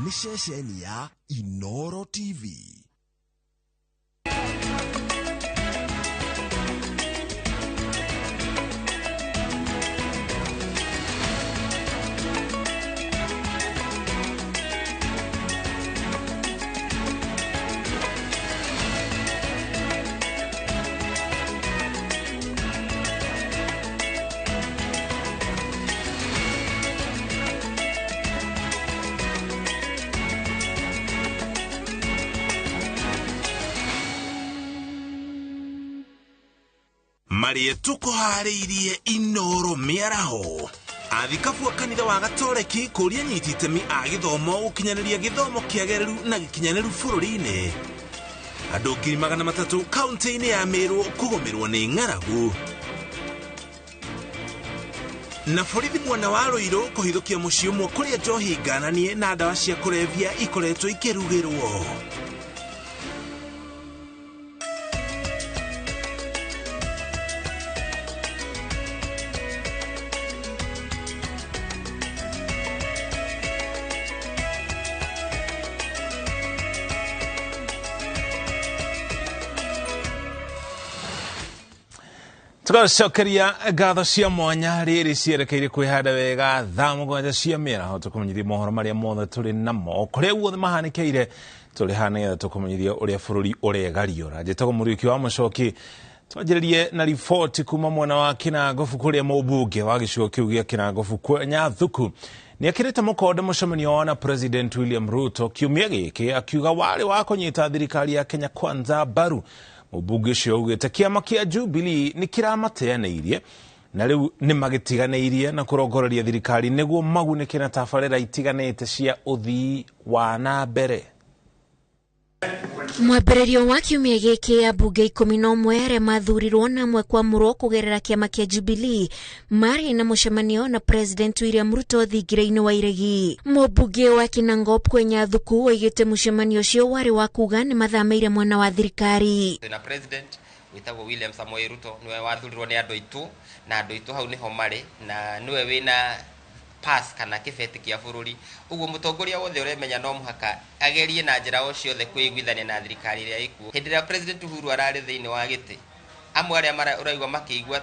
ni ceceni ya Inooro TV. Marie tuko hariirie Inooro miaraho athikabu kanitha wa Gatoreki kuria nyititemi a githomo gukinyaniria githomo kiagereru na gikinyaniru bururi-ini andu 300,000 kaunti-ini ya Meru kugomerwo ni ng'aragu na borithi mwana wa Ruiru kuhithukia muciĩ ũmwe kuria njohi ngananie na ndawa cia kulevya ikoretwo ikirugirwo. Tugacokeria ngatho cia mwanya riri cierekeire kwihanda wega thaa mũgwanja cia mĩaraho tukumenyithia mohoro maria mothe turi namo kuria guothe mahanĩkĩire turi hana tukumenyithia uria bũrũri ũregariũra. Njĩtagwo Mũriũki wa Mũcoki. Twanjĩrĩrie na riboti kuma mwena wa Kinangofu kuria mũmbunge wa gĩcigo kĩu gĩa Kinangofu Kwenya Thuku nĩekĩrĩte mũkonde mũcemanio na President William Ruto kiumia gĩkĩ akiuga warĩ wa kũnyita thirikari ya Kenya Kwanza mbaru. Mũmbunge ũcio augĩte kĩama kĩa Jubilee nĩ kĩramateanĩirie na rĩu nĩ magĩtiganĩirie na kũrongoreria thirikari nĩguo magunĩke na tabarĩra itiganĩte cia ũthii wa na mbere. Mwambĩrĩrio wa kiumia gĩkĩ ambunge 11 arĩa mathurirwo na amwe kwamũrwo kũgerera kĩama kĩa Jubilee marĩ na mũcemanio na President William Ruto thingira-inĩ wa iregi. Mũmbunge wa Kinangofu Kwenya Thuku oigĩte mũcemanio ũcio warĩ wa kuga nĩ mathameire mwena wa thirikari. Na President witagwo William Samoei Ruto niwe wathurirwo nĩ andũ aitũ na andũ aitũ hau niho marĩ na niwe wĩna pass kana kibeti kia bururi uguo mutongoria wothe uremenya no muhaka agerie na njira o ciothe kwiguithania na thirikari iria ikuo. Hindi ya President Uhuru arari thiini wa giti amwe aria uraigwa makiigua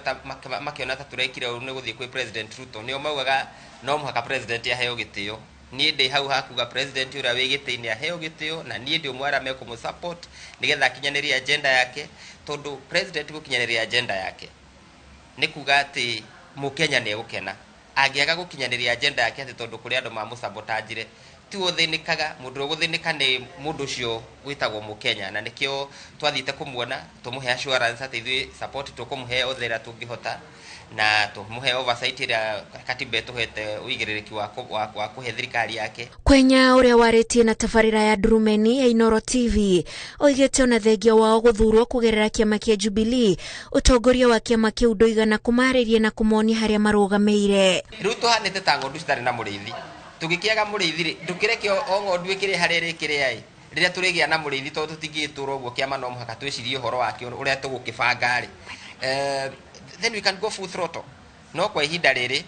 makiona ta turekire uru ni guthie kwi President Ruto nio maugaga no muhaka President aheo gitio. Nie ndi hau hakuga President uria wi giti-ini aheo gitio na nie ndi umwe aria mekumu support nigetha akinyaniria agenda yake tondu President gukinyaniria agenda yake ni kuga ati Mukenya ni egukena agiaga gukinyaniria agenda yake ati tondu kuri andu mamusabotajire ti uthinikaga mundu uguthinika ni mundu ucio gwitagwo Mukenya na nikio twathite kumuona tumuhe assurance ati ithui support tukumuhe othera tungihota na tumuhe oversight ira katiba tuhete uigiririki wa kuhe thirikari yake. Kwenya uria warĩtie na tabarĩra ya Ndurumeni ya Inooro TV oigĩte ona thengia wao guthurwo kugerera kĩama kĩa Jubilee utongoria wa kĩama kĩu ndoigana kumarĩria na kumonia harĩa marũgamĩire. Riu tuhanĩte ta ng'ondu citarĩ na mũrĩithi tugikiaga mũrĩithi ndukireke o ng'ondu ikire harĩa ĩkĩrĩ ai rĩrĩa tũrĩgĩa na mũrĩithi tondu tũtingĩtũra ũguo kĩama no mũhaka twĩcirie ũhoro wakĩo ũrĩa tũgũkĩbanga rĩ then we can go full throttle no kwa ihinda rĩrĩ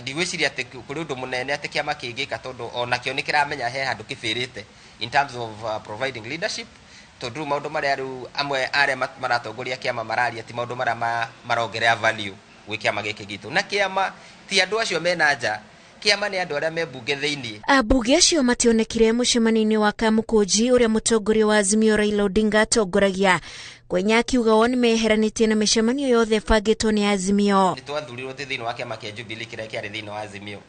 ndigwĩciria atĩ kũrĩ ũndũ mũnene atĩ kĩama kĩngĩka tondu onakĩo nĩ kĩramenya he handũ kĩbĩrĩte in terms of providing leadership tondu maũndũ marĩa rĩu amwe arĩa maratongoria kĩama mararia ti maũndũ marĩa marongerera value gwĩ kĩama gĩkĩ gitũ na kĩama ti andũ acio mena nja kĩama nĩ andũ arĩa membunge thĩinĩ. Ambunge acio mationekire mũcemanio-inĩ wa Kamukunji ũrĩa mũtongoria wa Azimio Raila Odinga atongoragia. Kwenya akiuga o nĩmeheranĩtie na mĩcemanio yothe bangĩtwo nĩ Azimio. Nĩ twathurirwo thĩinĩ wa kĩama kĩa Jubilee kĩrĩa kĩarĩ thĩinĩ wa Azimio.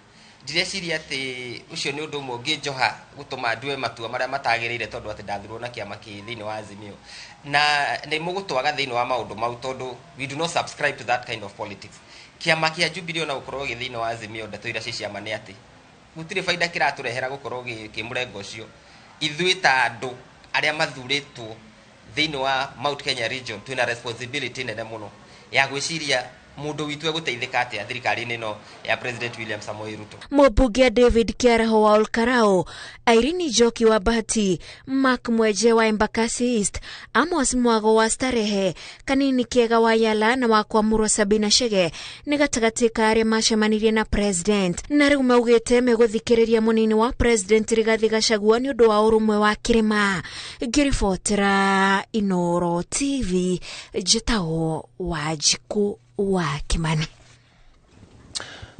Ndireciria atĩ ũcio nĩ ũndũ ũmwe ũngĩnjoha gũtũma ndue matua marĩa matagĩrĩire tondu atĩ ndathurwo na kĩama kĩ thĩinĩ wa Azimio na nĩ mũgũtwaga thĩinĩ wa maũndũ mau tondu we do not subscribe to that kind of politics. Kĩama kĩa Jubilee na gũkorwo thĩinĩ wa Azimio ndeto iria ciama nĩ atĩ gũtirĩ faida kĩratũrehera gũkorwo kĩmũrengo ũcio ithuĩ ta andũ arĩa mathurĩtwo thĩinĩ wa Mount Kenya region twina responsibility nene mũno ya gwĩciria mundu witu eguteithika atia thirikari-ini no ya President William Samoei Ruto. Mũmbunge David Kiaraho wa Olkarao, Irene Njoki wa Bahati, Mark Mweje wa Embakasi East, Amos Mwago wa Starehe, Kanini Kiega wa Yala na wa Kwamurwa Sabina Shege nĩ gatagatĩ ka arĩa macemanirie na president. Na rĩu maugĩte megũthikĩrĩria mũnini wa president Rigathi Gachagua nĩ ũndũ wa ũrũmwe wa kĩrĩma. Ngĩribotera Inooro TV, njĩtagwo Wanjiku wa Kimani.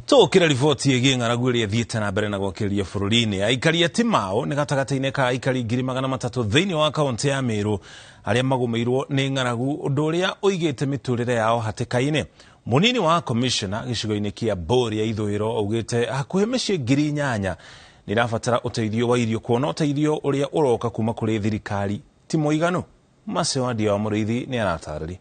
Tukira riboti ĩgiĩ ng'aragu ĩrĩa ĩthiĩte na mbere na gwakĩrĩria bũrũri-inĩ. Aikari a Timau nĩ gatagatĩ-inĩ ka aikari 300,000 thĩinĩ wa kaunti ya Meru arĩa magũmĩirwo nĩ ng'aragu, ũndũ ũrĩa ũigĩte mĩtũrĩre yao hatĩka-inĩ. Mũnini wa commissioner gĩcigo-inĩ kĩa Mbũri ya ithũĩro augĩte hakuhĩ mĩciĩ 8,000 nĩ irabatara ũteithio wa irio, kuona ũteithio ũrĩa ũroka kuma kũrĩ thirikari ti mũiganu. Mase wa Ndia wa Mũrĩithi nĩ aratarĩria.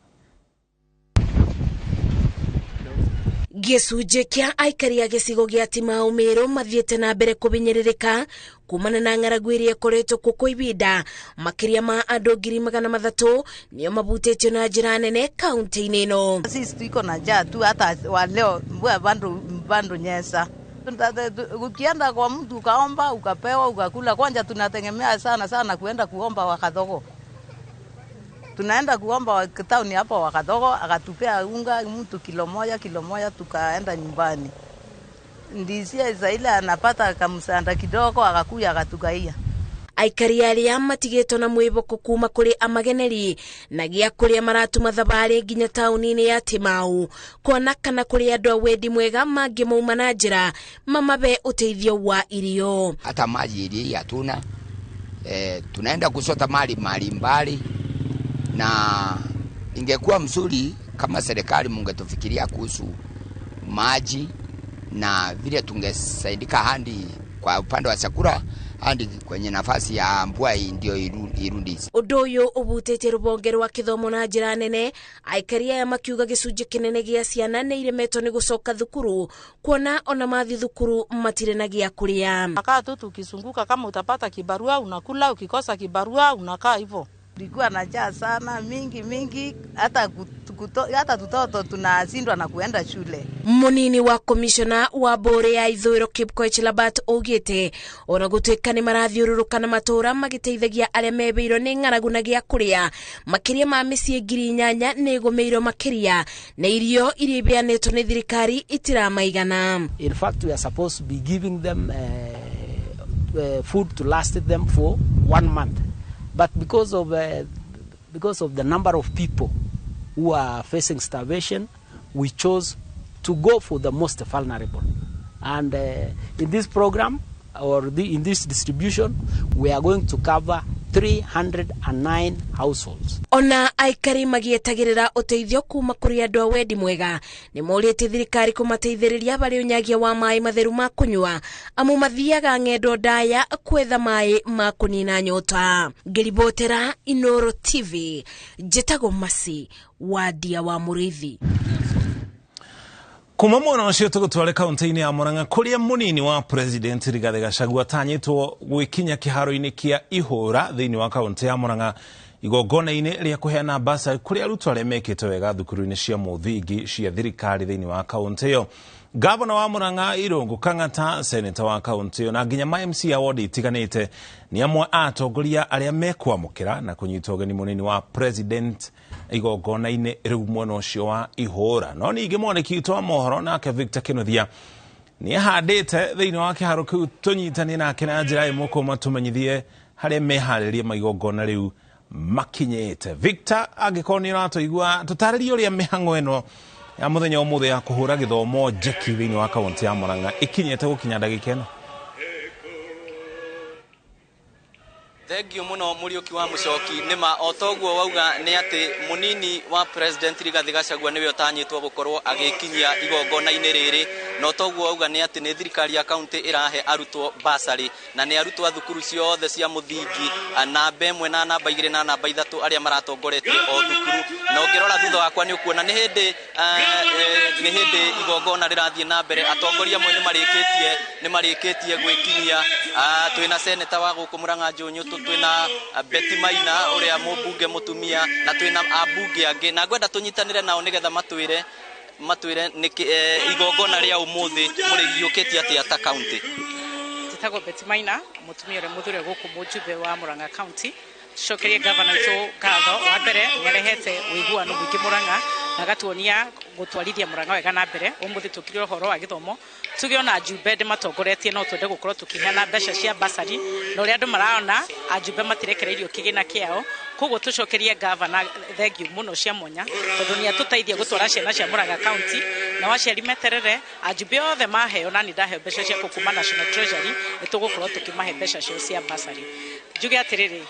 Gĩcunjĩ kĩa aikari a gĩcigo gĩa Timau Meru mathiĩte na mbere kũbinyĩrĩrĩka kumana na ng'aragu ĩrĩa ĩkoretwo kuo kwa ihinda. Makĩria ma andũ 300,000 nĩo mabutĩtio na njĩra nene kaunti-inĩ ĩno. Sisi tuko na njaa tu, hata wa leo bando nyesa. Ukienda kwa mtu ukaomba ukapewa ukakula. Kwanza tunategemea sana kuenda kuomba Wakathogo. Tunaenda kuomba town hapa Wakathogo, akatupea unga mtu kilo moja tukaenda nyumbani. Ndisia Isaila anapata kamsanda kidogo akakuya akatugaia. Aikari arĩa matigĩtwo na mwĩboko kuma kũrĩ amageneri na gĩa kũrĩa maratuma thabarĩ nginya taũni-inĩ ya Timau, kuona kana kũrĩ andũ a wendi mwega mangĩmauma na njĩra mamabe ũteithio wa irio. Hata maji iria hatuna, tunaenda kusota mali mbali, na ingekuwa mzuri kama serikali mungetufikiria kuhusu maji na vile tungesaidika handi kwa upande wa chakula handi kwenye nafasi ya mbua ndio irundi. Ũndũ ũyũ ũbutĩte rũbonge rwa gĩthomo na njĩra nene. Aikari aya makiuga gĩcunjĩ kĩnene gĩa ciana nĩ iremetwo nĩ gũcoka thukuru, kuona ona mathi thukuru matirĩ na gĩa kũrĩa. Nakaa tu tukizunguka, kama utapata kibarua unakula, ukikosa kibarua unakaa hivyo. Tulikuwa na njaa sana mingi, hata tutoto tunashindwa na kuenda shule. Munini wa commissioner wa Mbũri ya ithũĩro Kipkoech Labat augĩte ona gũtuĩka nĩ marathiũrũrũka na matũũra magĩteithagia arĩa mebĩirwo nĩ ng'aragu na gĩa kũrĩa, makĩria ma mĩciĩ 8,000 nĩ ĩgũmĩirwo makĩria na irio iria ibeanĩtwo nĩ thirikari itiramaigana. In fact, we are supposed to be giving them food to last them for 1 month. But because of the number of people who are facing starvation, we chose to go for the most vulnerable. And in this program, in this distribution, we are going to cover 309 households. Ona aikari magĩetagĩrĩra ũteithio kuma kũrĩ andũ a wendi mwega nĩ morĩte thirikari kũmateithĩrĩria barĩ ũnyagia wa maĩ matheru ma kũnyua, amu mathiaga ng'endo ndaya kwetha maĩ ma kũnina nyota. Ngĩribotera Inooro TV, njĩtagwo Masi wa Ndia wa Mũrĩithi. Kuma mwena ũcio tũgũtware kaunti-inĩ ya Murang'a kũrĩa mũnini wa president Rigathi Gachagua atanyĩtwo gwĩkinya kĩharo-inĩ kĩa Ihũra thĩinĩ wa kaunti ya Murang'a igongona-inĩ rĩa kũheana basari kũrĩ arutwo arĩa mekĩte wega thukuru-inĩ cia mũthingi cia thirikari thĩinĩ wa kaunti ĩyo. Gavana wa Murang'a Irũngũ Kang'ata, seneta wa kaunti ĩyo na nginya ma MC a ward itiganĩte nĩ amwe a atongoria arĩa mekwamũkĩra na kũnyita ũgeni mũnini wa president igongona-inĩ rĩu mwena ũcio wa Ihũra. No ningĩ mwandĩki witũ wa mohoro nake Victor Kĩnuthia nĩ ahandĩte thĩinĩ wa kĩharo kĩu tũnyitani nake na njĩra ĩmwe kũma tũmenyithie harĩa meharĩria maigongona rĩu makinyĩte. Victor, angĩkorwo nĩ ũratũigua tũtarĩrie ũrĩa mĩhang'o ĩno ya mũthenya ũmũthĩ ya kũhũra gĩthomo njeki thĩinĩ wa kaunti ya Murang'a ikinyĩte gũkinya ndagĩka ĩno. Thengio muno Mũriũki wa Mũcoki, nĩma o toguo wauga nĩ atĩ mũnini wa president Rigathi Gachagua nĩwe ũtanyĩtwo gũkorwo agĩkinyia igongona-inĩ rĩrĩ, no toguo wauga nĩ atĩ nĩ thirikari ya kaunti ĩrahe arutwo basari na nĩ arutwo a thukuru ciothe cia mũthingi namba 1 na namba 2 na namba 3 arĩa maratongoretie o thukuru. Na ũngĩrora thutha wakwa nĩ ũkuona nĩ hĩndĩ igongona rĩrathiĩ na mbere, atongoria amwe nĩ marĩkĩtie gwĩkinyia. Twĩna seneta wa gũkũ Murang'a Njũnyũ, twĩna Betty Maina ũrĩa mũmbunge mũtumia, na twĩna ambunge angĩ, na ngwenda tũnyitanĩre nao nĩgetha matwĩre matwire niki igongona ria umuthi murigiukitie atia ta county titago Betimaina mutumia ule muthure guku mujube wa Murang'a County shokerie governor to katho wa mbere nyarehete wiguano mwingi Murang'a na gatuonia gutwarithia Murang'a wega na mbere umuthi tukire horo wa githomo tugiona ajumbe de matongoretie no twende gukorwo tukiheana mbeca cia basari no ria andu maraona ajumbe matirekereirio kigina kiao koguo tucokerie governor thengiu muno cia mwanya tondu nia tutaithia gutwara ciana cia Murang'a County na waciari meterere ajumbe othe maheo na ni ndahe mbeca cia kuma National Treasury nitugukorwo tukimahe mbeca cia basari njuge atiriri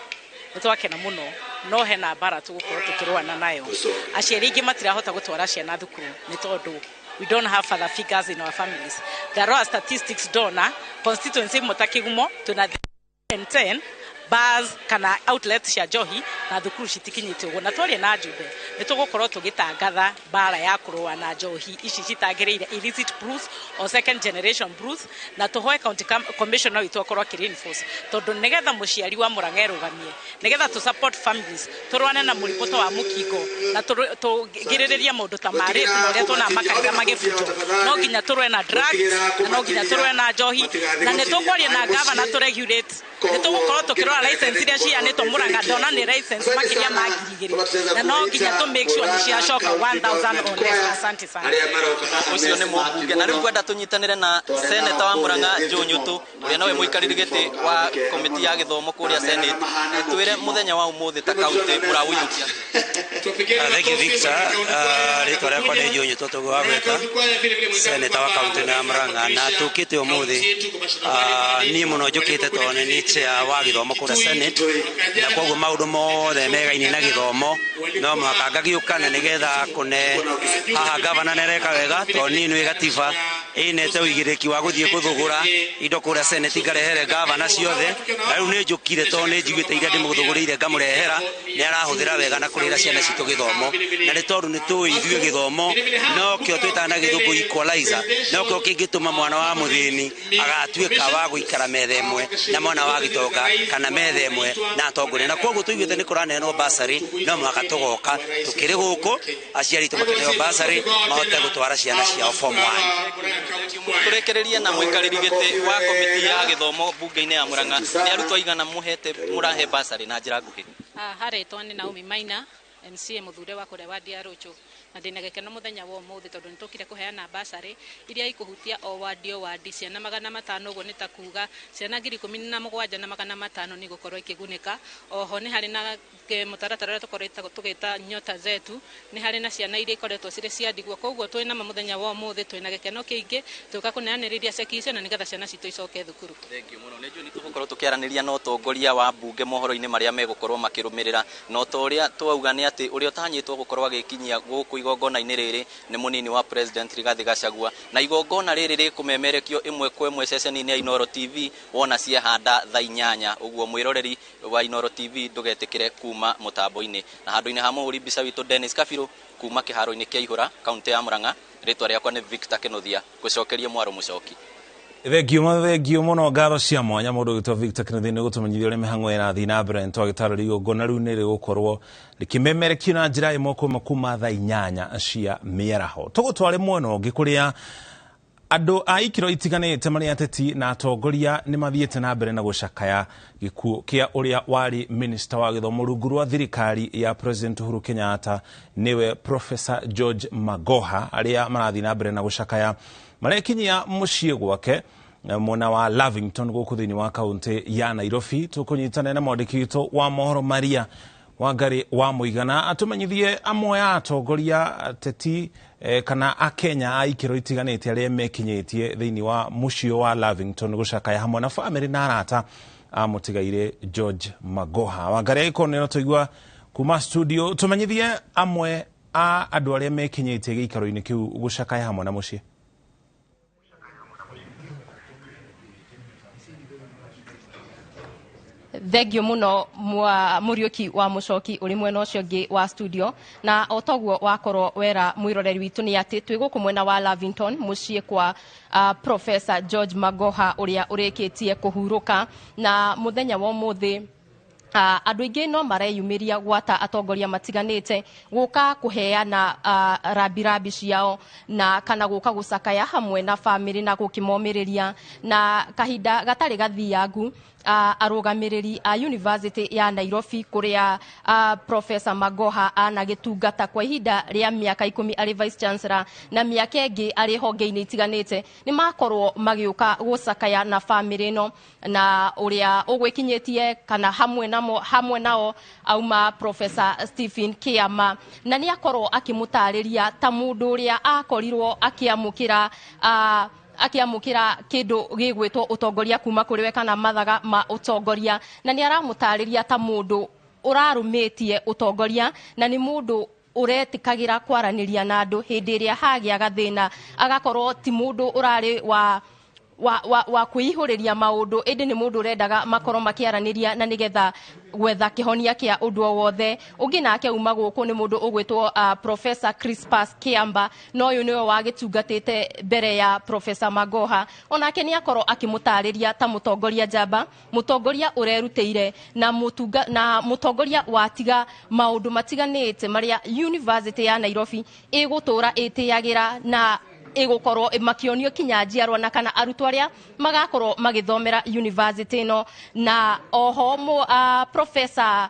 nitwakena muno no hena bara tugukorwo tukirwana nayo aciari ingi matirahota gutwara ciana thukuru ni tondu we don't have father figures in our families. There are statistics dona constituency mutakigumo tuna 10 bars kana outlets cia johi na thukuru citikinyite ugo na twaria na njumbe nitugukorwo tugitangatha bara ya kurua na johi ici citagireire illicit brews or second generation brews na tuhoe county commissioner witu akorwo reinforce tondu nigetha muciari wa Murang'a rugamie nigetha tu support families turwane na muripoto wa mukingo na tugirireria maundu ta mari tunoria tuna makanitha magibuto no nginya turwe na drugs na no nginya turwe na johi na nitukwaria na governor to regulate nitugukorwo tukirora license iria cianitwo Murang'a ndona ni license makiria magirigiri na no nginya to make sure ni cia coka 1000 on less. Asante sana ucio ni mumbunge na riu kwenda tunyitanire na senator wa Murang'a Njunyutu uria nawe muikariri giti wa komiti ya githomo kuria senate twire muthenya wa umuthi ta county murawuirukia. Thank you Victor. Rito rĩakwa nĩ Njunyutu tũgwa gwĩka senator wa county ya Murang'a na tukite umuthi ni muno njukite tone ni chair wa githomo kuria senate na koguo maundu mothe megaine na githomo no mwaka ngagiukana nigetha kune haha governor nereka wega to ni nwi gatiba inete uigiriki wa guthie kuthugura indo kuria senate ngarehere governor ciothe na riu ni njukire to ni njiguite iria ndimuthugurire ngamurehera ni arahuthira wega na kurira ciana citu githomo na ni tondu ni tu ithue githomo no kio twitana githungu equalizer no kio kingituma mwana wa muthini agatuika wa guikara metha imwe na mwana wa gitonga kana metha imwe na atongore na koguo tuiguite ni kuranenwo basari no mwaka tugoka tukiri guku aciari tumakeneo basari mahote gutwara ciana ciao form 1 turekererie na muikariri giti wa komiti ya githomo bunge-ini ya Murang'a ni arutwo igana muhete murahe basari na njira nguhi. Haretwo ni Naomi Maina MCA muthure wa kuria wa Diarocho na ndina gekeno muthenya wa umuthi tondu nitukire kuheana basari iria ikuhutia o wadi ciana 500 uguo nitakuga ciana 17,000 na 500 ni gukorwo ikigunika. Oho ni hari na mutaratara tukoretwo tugita nyota zetu ni hari na ciana iria ikoretwo cire cia ndigwa koguo twina muthenya wa umuthi twina gekeno kiingi tuka kuneaniriria ceki icio na nigetha ciana citu icoke thukuru. Thank you muno nejo ni tugukorwo tukiaraniria no tongoria wa bunge mohoro-ini maria megukorwo makirumirira no toria twauga ni ati uria utanyitwo gukorwo agikinyia guku igongona-ini riri ni munini wa president Rigathi Gachagua na igongona riri rikumemerekio imwe kwa imwe ceceni-ini ya Inooro TV wona ciehanda thaa 8 uguo mwiroreri wa Inooro TV ndugetikire kuma mutambo-ini na handu-ini ha muhuri mbica witu Dennis Kabiru kuma kiharo-ini kia Ihura kaunti ya Murang'a ritwa riakwa ni Victor Kinothia gucokerie mwaro mucoki. Thengio muno ngatho cia mwanya mundu gitwa Victor Kinothia ni gutumenyithia uria mihango ina thii na mbere ntwagitarĩria igongona riu ni rigukorwo rikimemerekio na njira imwe kuma thaa 8 cia mĩaraho. Tugutware mwena ũngĩ kuria andu a ikiro itiganite mari ateti na atongoria ni mathiete na mbere na gucakaya gikuo kia uria wari minister wa githomo rungu rwa thirikari ya President Uhuru Kenyatta niwe Professor George Magoha aria marathi na mbere na gucakaya marekinyia muciĩ gwake mwena wa Lavington guku thiini wa kaunti ya Nairobi. Tukunyitana na mwandiki witũ wa mohoro Maria Wangari wa Muigana atumenyithie amwe ya atongoria ateti kana a Kenya a ikiro itiganite aria mekinyitie thiini wa muciĩ wa Lavington gucakaya hamwe na family na arata a mutigaire George Magoha. Wangari ikonero tuigua kuma studio tumenyithie amwe a andu aria mekinyitie gikaro-ini kiu gucakaya hamwe na muciĩ. Thengio muno Muriuki wa Mucoki uri mwena ucio ngi wa studio na otoguo wakorwo wera mwiroreri witu ni ati twiguku mwena wa Lavington muciĩ kwa Professor George Magoha uria urikitie kuhuruka na muthenya wa umuthi andu aingi no mareyumiria gwata atongoria matiganite guka kuheana rabi ciao na kana guka gucakaya hamwe na family na gukimomiriria na kahinda gatari gathiangu arugamiriri a University ya Nairobi kuria Professor Magoha anagitungata kwa ihinda ria miaka 10 ari Vice Chancellor na miaka ingi ari honge-ini itiganite ni makorwo magiuka gucakaya na family no na uria ugwikinyitie kana hamwe nao auma Professor Stephen Kiama na ni akorwo akimutariria ta mundu uria akorirwo akiamukira kindu gigwitwo utongoria kuma kuri we kana mathaga ma utongoria na ni aramutariria ta mundu urarumitie utongoria na ni mundu uretikagira kwaraniria na andu hindi iria hagia gathina agakorwo ti mundu urari wa kuihuriria maundu indi ni mundu urendaga makoro makiaraniria na nigetha gwetha kihonia kia undu wothe ungi nake uma guku ni mundu ugwitwo Professor Crispus Kiamba no yu niwe wagitungatite mbere ya Professor Magoha onake ni akorwo akimutariria ta mutongoria njamba mutongoria urerutire na mutongoria watiga maundu matiganite maria University ya Nairobi igutura itiagira na egokorwo makionio kinya njiarwa na kana arutwo aria magakorwo magithomera university no na oho Professor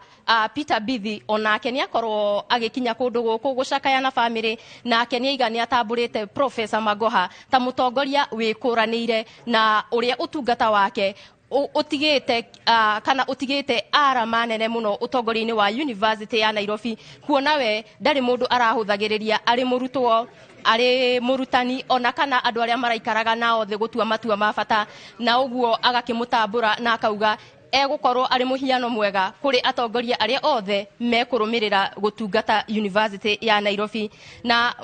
Peter Bithi onake ni akorwo agikinya kundu guku gucakaya na family nake ni igani atamburite Professor Magoha ta mutongoria wikuranire na uria utungata wake utigite kana utigite arama nene muno utongori-ini wa University ya Nairobi kuona we ndari mundu arahuthagiriria ari murutwo ari murutani ona kana andu aria maraikaraga nao the gutua matua mabata na uguo agakimutambura na akauga egukorwo ari muhiano mwega kuri atongoria aria othe mekurumirira gutungata University ya Nairobi na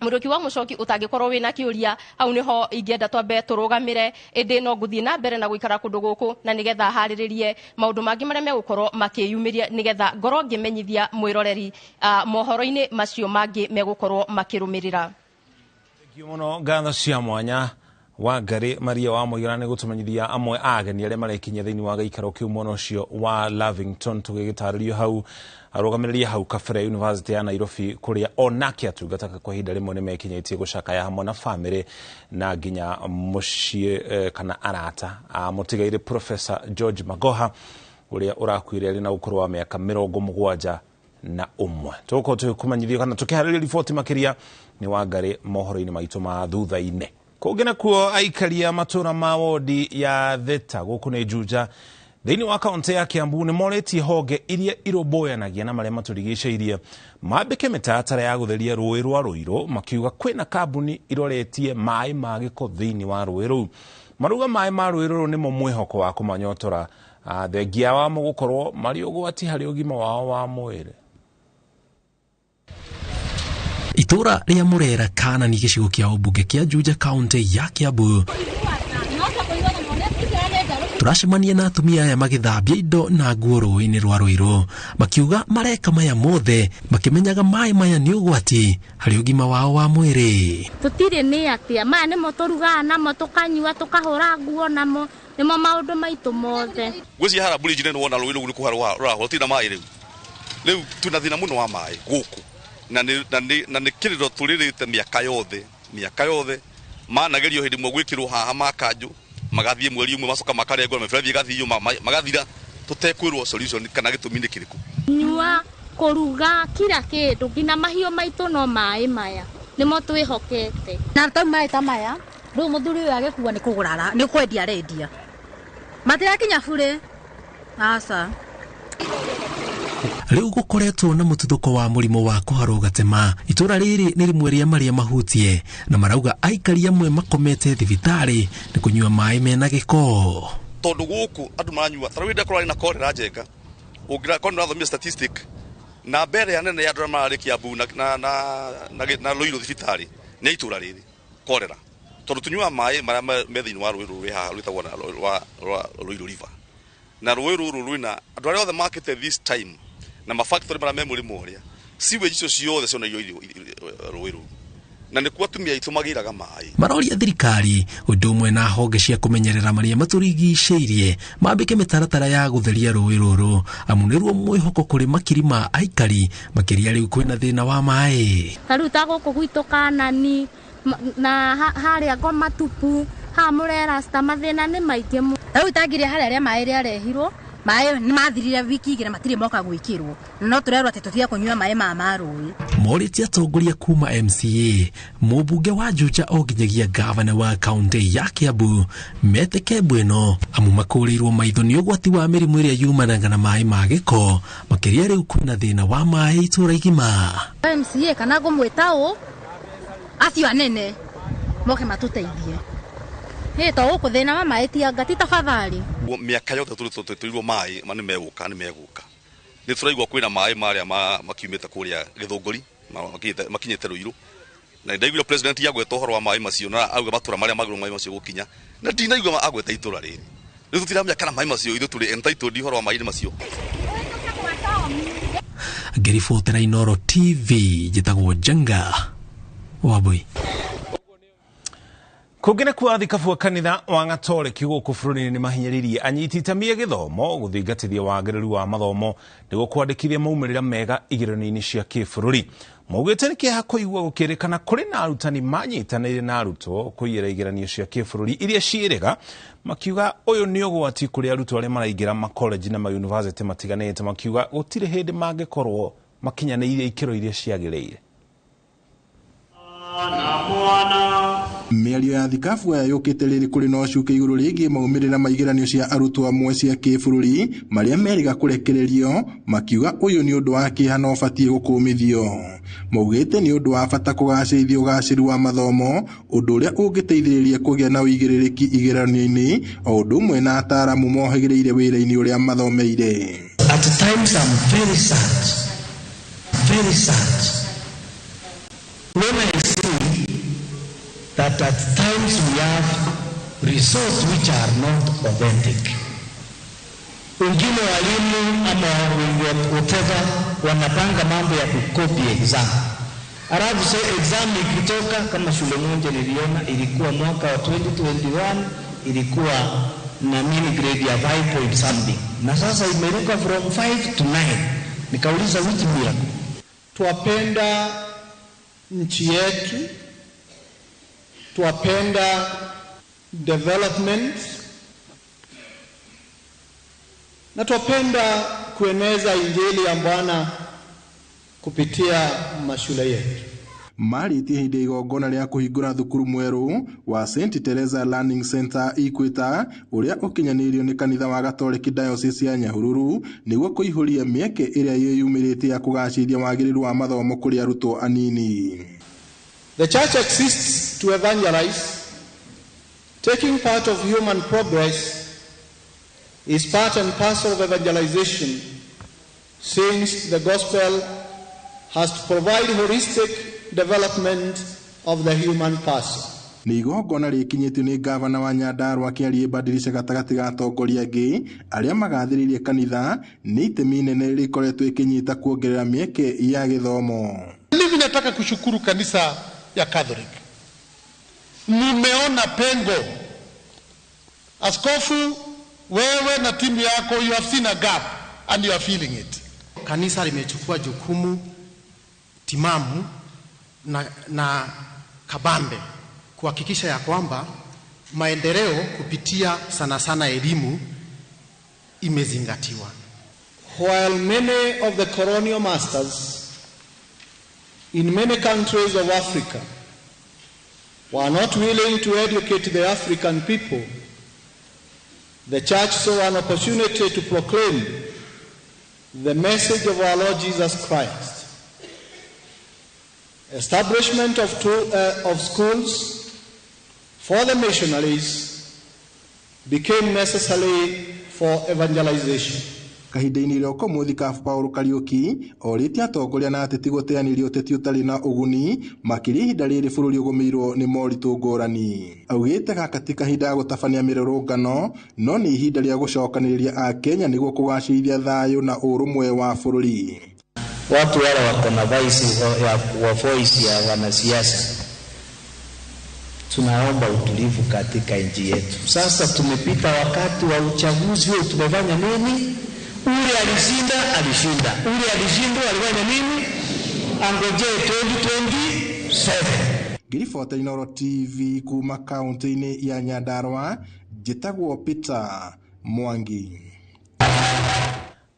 muruki wa mucoki utangikorwo wina kiuria hau niho ingienda twambe turugamire indi no nguthie na mbere na guikara kundu guku na nigetha hariririe maundu mangi maria megukorwo makiyumiria nigetha ngoro ngimenyithia mwiroreri mohoro-ini macio mangi megukorwo makirumirira. Muno ngatho cia mwanya Wangari Maria wa Mugira ni gutumenyithia amwe ageni aria marekinya thiini wa gaikaro kiu muno cio wa Lavington tugigitaririo hau arugamiriria hau kabere University ya Nairobi kuria onake atungataka kwa ihinda rimwe ni mekinyitie gucakaya hamwe na family na nginya mucie kana arata mutigaire Professor George Magoha uria urakuire ari na ukuru wa miaka 71 tuko tukumanyithio kana tukiharĩria riboti makiria ni Wangari mohoro-ini maitu ma thutha-ini kugena kuo aikaria matura ma wodi ya Theta guku ni Juja thiini wa kaunti ya Kiambu ni moretie honge iria iroboyanagia na maria maturigiceirie mambike mitatara ya gutheria rũĩ rwa Ruiru makiuga kwina kambuni iroretie mai ma giko thiini wa rũĩ rũu maruga mai ma rũĩ rũu nimo mwihoko wa kumanyotora thengia wa mugukorwo mari ugwati hari ugima wao wa mwĩrĩ. Itura ria Murera kana ni gicigo kia ubunge kia Juja kaunti ya Kiambu turacemania na atumia aya magithambia indo na nguo rũĩ-inĩ rwa Ruiru makiuga mareka maya mothe makimenyaga mai maya ni ugwati hari ugima wao wa mwĩrĩ. Tutire ni atia maya nimo turugaga namo tukanyua tukahũra nguo namo nimo maundu maitu mothe gwici hara bridge ni wona rũĩ rũu ni kuharwa tina mai riu tuna thina muno wa mai guku na ni kiriro turirite miaka yothe managerio hindi mwe gwikirwo haha makanju magathie mweri umwe macoka makarengwo meberethi gathio magathira tutekwirwo solution kana gitumi ni kiriku nyua kuruga kila kindu ngina mahio maitu no mai maya nimo twihokete na tau mai ta maya ru muthuri uyu agikuwa ni kugurara ni kwendia rendia matira kinya bure asa riu gukoretwo na mututhuko wa murimo wa kuharwo gatema itura riri ni rimwe ria maria mahutie na marauga aikari amwe makomete thibitari ni kunyua mai mena giko tondu guku andu maranyua tarawida korari na korera njenga ugira konra thomia statistic na mbere ya nene ya andũ mararĩ Kiambu na Ruiru thibitari nĩ itura rĩrĩ korera tondũ tunyua maĩ marĩa me thĩinĩ wa rũĩ rũrũ rwĩ haha rwĩtagwo rwa Ruiru River na rũĩ rũrũ rwĩna andũ arĩa othe makĩte this time na mafactory marĩa me mũrĩmo ũrĩa sewage icio ciothe cionaio rũĩ rũu na nikuo atumia aitũ magĩraga maĩ. Maroria thirikari ũndũ ũmwe na honge cia kũmenyerera marĩa matũrigicĩirie mambĩke mĩtaratara ya gũtheria rũĩ rũrũ amu nĩruo mwĩhoko kũrĩ makiri ma aikari makĩria rĩu kwĩna thĩna wa maĩ. Taruta gũkũ gwitũ Kanani na harĩa Ngoma Tupu ha Murera sta mathĩna nĩ maingĩ mũno. Rĩu tangiria harĩa arĩa maĩ rĩarehirwo maĩ nĩ mathirire wiki igĩrĩ matirĩ moka gwĩkĩrwo no tũrerwo atĩ tũtiga kũnyua maĩ ma rũĩ. Morĩtie atongoria kuma MCA mũmbunge wa Juja o nginyagia gavana wa kaunti ya Kiambu metĩke bwĩno amu makũrĩirwo maitho nĩ ũgwati wa mĩrimũ ĩrĩa yumanaga na maĩ ma gĩko makĩria rĩu kwĩna thĩna wa maĩ itũra igima. MCA kana ngũmwĩta ũ acio anene moke matũteithie. Hĩto gũkũ thĩna wa maĩ ti anga ti tafadhali. Mĩaka yothe tũtũirwo maĩ nĩ megũka nĩ tũraigua kwĩna maĩ marĩa makiumĩte kũrĩa Gĩthũngũri makinyĩte Rũirũ na ndaigua president yagweta ũhoro wa maĩ macio na auga matũra marĩa magĩrwo maĩ macio gũkinya na ndinaigua agweta itũra rĩrĩ rĩu tũtiramenya kana maĩ macio ithuĩ tũrĩ entitled ũhoro wa maĩ macio. Ngĩribotera Inooro TV njĩtagwo Jenga Wabui. Kũngĩna kwa thikabu kanitha wa Gatoreki gũkũ bũrũri-inĩ nĩ mahinyĩrĩirie anyiti itemi a gĩthomo gũthingatithia wagĩrĩru wa mathomo nĩguo kwandĩkithia maumĩrĩra mega igeranio-inĩ cia kĩbũrũri. Maugĩte nĩ kĩeha kũigua gũkĩrĩkana kũrĩ na arutani manyitanĩire na arutwo kũiyĩra igeranio cia kĩbũrũri iria ciĩrĩga makiuga ũyũ nĩ ũgwati kũrĩ arutwo arĩa maraingĩra makoleji na mayunivasĩtĩ matiganĩte makiuga gũtirĩ hĩndĩ mangĩkorwo makinyanĩire ikĩro iria ciagĩrĩire. Mĩario ya thikabu aya yũkĩte rĩrĩ kũrĩ na ũcuke igũrũ rĩgiĩ maumĩrĩra ma igeranio cia arutwo amwe cia kĩbũrũri marĩa meriga kũrekererio makiuga ũyũ nĩ ũndũ wa kĩeha na ũbatiĩ gũkũmithio. Maugĩte nĩ ũndũ wa bata kũgacĩrithia ũgacĩru wa mathomo ũndũ ũrĩa ũngĩteithĩrĩria kũgĩa na ũigĩrĩrĩki igeranio-inĩ o ũndũ ũmwe na ataaramu mohĩgĩrĩire wĩra-inĩ ũrĩa mathomeire. At times I'm very sad when I see that at times we have results which are not authentic. Wengine walimu ama whatever wanapanga mambo ya kukopi exam. Alafu exam ikitoka kama shule moja niliona ilikuwa mwaka wa 2021 ilikuwa na mini grade ya 5 point something. Na sasa imeruka from 5 to 9. Nikauliza which miracle? Tuwapenda nchi yetu, tuwapenda development na tuwapenda kueneza injili ya Bwana kupitia mashule yetu. Marĩtie hĩndĩ igongona rĩa kũhingũra thukuru mwerũ wa St. Teresa Learning Center Ikwĩta ũrĩa ũkinyanĩirio nĩ kanitha wa Gatoreki Diocese ya Nyahururu nĩguo kũihũria mĩeke ĩrĩa yeyumĩrĩte ya kũgacĩrithia wagĩrĩru wa mathomo kũrĩ arutwo anini. The church exists to evangelize. Taking part of human progress is part and parcel of evangelization, since the gospel has to provide holistic development of the human person. Nĩ igongona rĩkinyĩtio nĩ gavana wa Nyandarua akĩaria badilisha gatagatĩ ga atongoria angĩ arĩa magathĩrĩirie kanitha nĩ itemi inene rĩkoretwo ikinyita kuongerera mĩeke ya gĩthomo. Mimi nataka kushukuru kanisa ya Catholic. Nimeona pengo. Askofu, wewe na timu yako, you have seen a gap and you are feeling it. Kanisa limechukua jukumu timamu na kabambe kuhakikisha ya kwamba maendeleo kupitia sana elimu imezingatiwa. While many of the colonial masters in many countries of Africa were not willing to educate the African people, the church saw an opportunity to proclaim the message of our Lord Jesus Christ. Establishment of schools for the missionaries became necessary for evangelization. Kahinda-inĩ rĩa ũkomũthi Kabu Paul Kariuki orĩtie atongoria na ateti gũteanĩria ũteti ũtarĩ na ũguni makĩria ihinda rĩrĩ bũrũri ũgũmĩirwo nĩ moritũ ngũrani. Augĩte gaka ti kahinda ga gũtabania mĩrũrũngano no nĩ ihinda rĩa gũcokanĩrĩria Akenya nĩguo kũgacĩrithia thayũ na ũrũmwe wa bũrũri. Watu wale wako na voice ya wanasiasa tunaomba utulivu katika nchi yetu. Sasa tumepita wakati wa uchaguzi, huo tumefanya nini? Ule alishinda, ule alishindwa alifanya nini? Angojee 2027. Ngiribota Inooro TV kuma kaunti-ini ya Nyandarua, njĩtagwo Peter Mwangi.